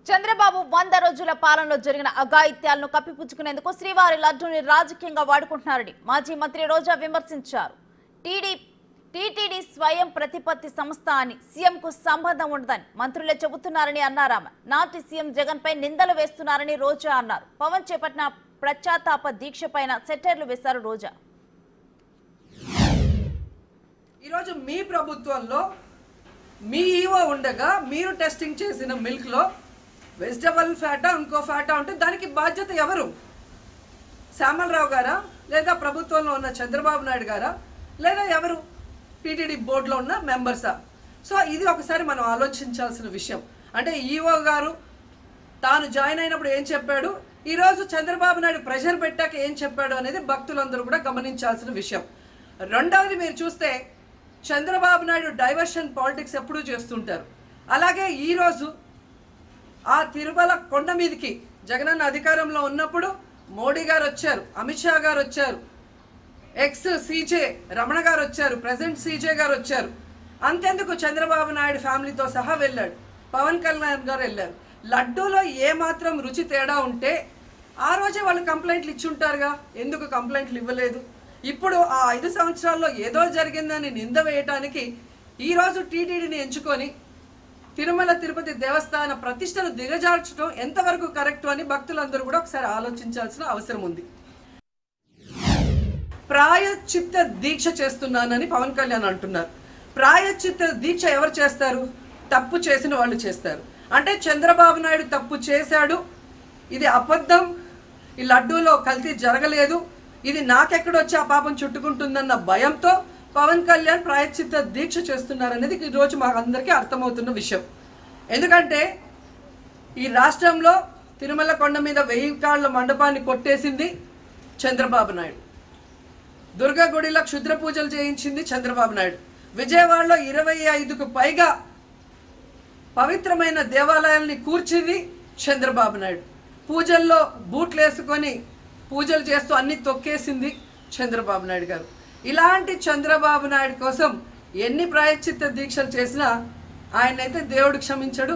చంద్రబాబు 100 రోజుల పాలనలో జరిగిన అఘాయిత్యాలను కప్పిపుచ్చుకునేందుకు శ్రీవారి లడ్డూని రాజకీయంగా వాడుకుంటున్నారని మాజీ మంత్రి రోజా విమర్శించారు. టీటీడీ స్వయం ప్రతిపత్తి సంస్థ అని సీఎంకు సంబంధం ఉండదని మంత్రులే చెబుతున్నారని అన్నారామె. నాటి సీఎం జగన్ పై నిందలు వేస్తున్నారని రోజా అన్నారు. పవన్ చేపట్టిన ప్రచాతాప దీక్ష పైన సెటర్లు వేశారు రోజా. ఈరోజు మీ ప్రభుత్వంలో మీ ఈవో ఉండగా మీరు టెస్టింగ్ చేసిన మిల్క్లో వెజిటబుల్ ఫ్యాటా ఇంకో ఫ్యాటా ఉంటే దానికి బాధ్యత ఎవరు? శ్యామలరావు గారా, లేదా ప్రభుత్వంలో ఉన్న చంద్రబాబు నాయుడు గారా, లేదా ఎవరు? టీటీడీ బోర్డులో ఉన్న మెంబర్సా? సో ఇది ఒకసారి మనం ఆలోచించాల్సిన విషయం. అంటే ఈవో గారు తాను జాయిన్ అయినప్పుడు ఏం చెప్పాడు, ఈరోజు చంద్రబాబు నాయుడు ప్రెషర్ పెట్టాక ఏం చెప్పాడు అనేది భక్తులందరూ కూడా గమనించాల్సిన విషయం. రెండవది, మీరు చూస్తే చంద్రబాబు నాయుడు డైవర్షన్ పాలిటిక్స్ ఎప్పుడూ చేస్తుంటారు. అలాగే ఈరోజు ఆ తిరుమల కొండ మీదకి జగనన్న అధికారంలో ఉన్నప్పుడు మోడీ గారు వచ్చారు, అమిత్ షా గారు వచ్చారు, ఎక్స్ సీజే రమణ గారు వచ్చారు, ప్రెసెంట్ సీజే గారు వచ్చారు. అంతెందుకు చంద్రబాబు నాయుడు ఫ్యామిలీతో సహా వెళ్ళాడు, పవన్ కళ్యాణ్ గారు వెళ్ళారు. లడ్డూలో ఏమాత్రం రుచి తేడా ఉంటే ఆ రోజే వాళ్ళు కంప్లైంట్లు ఇచ్చుంటారుగా, ఎందుకు కంప్లైంట్లు ఇవ్వలేదు? ఇప్పుడు ఆ 5 సంవత్సరాల్లో ఏదో జరిగిందని నింద వేయటానికి ఈరోజు టీటీడీని ఎంచుకొని తిరుమల తిరుపతి దేవస్థాన ప్రతిష్టను దిగజార్చడం ఎంతవరకు కరెక్ట్ అని భక్తులందరూ కూడా ఒకసారి ఆలోచించాల్సిన అవసరం ఉంది. ప్రాయశ్చిత్త దీక్ష చేస్తున్నానని పవన్ కళ్యాణ్ అంటున్నారు. ప్రాయశ్చిత్త దీక్ష ఎవరు చేస్తారు? తప్పు చేసిన వాళ్ళు చేస్తారు. అంటే చంద్రబాబు నాయుడు తప్పు చేశాడు, ఇది అబద్ధం, ఈ లడ్డూలో కల్తీ జరగలేదు, ఇది నాకెక్కడొచ్చి ఆ పాపం చుట్టుకుంటుందన్న భయంతో పవన్ కళ్యాణ్ ప్రాయశ్చిత్త దీక్ష చేస్తున్నారనేది ఈరోజు మాకు అందరికీ అర్థమవుతున్న విషయం. ఎందుకంటే ఈ రాష్ట్రంలో తిరుమల కొండ మీద 1000 కాళ్ళ మండపాన్ని కొట్టేసింది చంద్రబాబు నాయుడు, దుర్గా గుడిలో క్షుద్ర పూజలు చేయించింది చంద్రబాబు నాయుడు, విజయవాడలో 25కు పైగా పవిత్రమైన దేవాలయాల్ని కూర్చింది చంద్రబాబు నాయుడు, పూజల్లో బూట్లు వేసుకొని పూజలు చేస్తూ అన్ని తొక్కేసింది చంద్రబాబు నాయుడు గారు. ఇలాంటి చంద్రబాబు నాయుడు కోసం ఎన్ని ప్రాయశ్చిత్త దీక్షలు చేసినా ఆయనైతే దేవుడు క్షమించడు,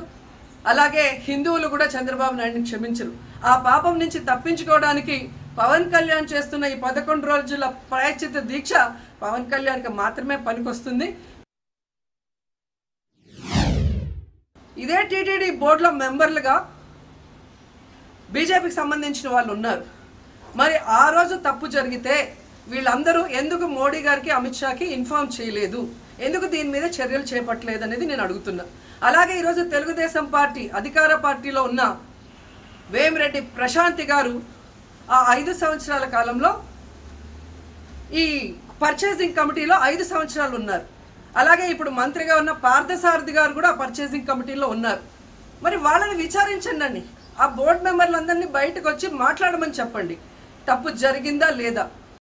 అలాగే హిందువులు కూడా చంద్రబాబు నాయుడిని క్షమించరు. ఆ పాపం నుంచి తప్పించుకోవడానికి పవన్ కళ్యాణ్ చేస్తున్న ఈ 11 రోజుల ప్రాయశ్చిత్త దీక్ష పవన్ కళ్యాణ్కి మాత్రమే పనికొస్తుంది. ఇదే టీటీడీ బోర్డులో మెంబర్లుగా బీజేపీకి సంబంధించిన వాళ్ళు ఉన్నారు. మరి ఆ రోజు తప్పు జరిగితే వీళ్ళందరూ ఎందుకు మోడీ గారికి అమిత్ షాకి ఇన్ఫార్మ్ చేయలేదు, ఎందుకు దీని మీద చర్యలు చేపట్టలేదు అనేది నేను అడుగుతున్నా. అలాగే ఈరోజు తెలుగుదేశం పార్టీ అధికార పార్టీలో ఉన్న వేమిరెడ్డి ప్రశాంతి గారు ఆ 5 సంవత్సరాల కాలంలో ఈ పర్చేసింగ్ కమిటీలో 5 సంవత్సరాలు ఉన్నారు. అలాగే ఇప్పుడు మంత్రిగా ఉన్న పార్థసారథి గారు కూడా పర్చేసింగ్ కమిటీలో ఉన్నారు. మరి వాళ్ళని విచారించండి, ఆ బోర్డు మెంబర్లందరినీ బయటకు వచ్చి మాట్లాడమని చెప్పండి, తప్పు జరిగిందా లేదా.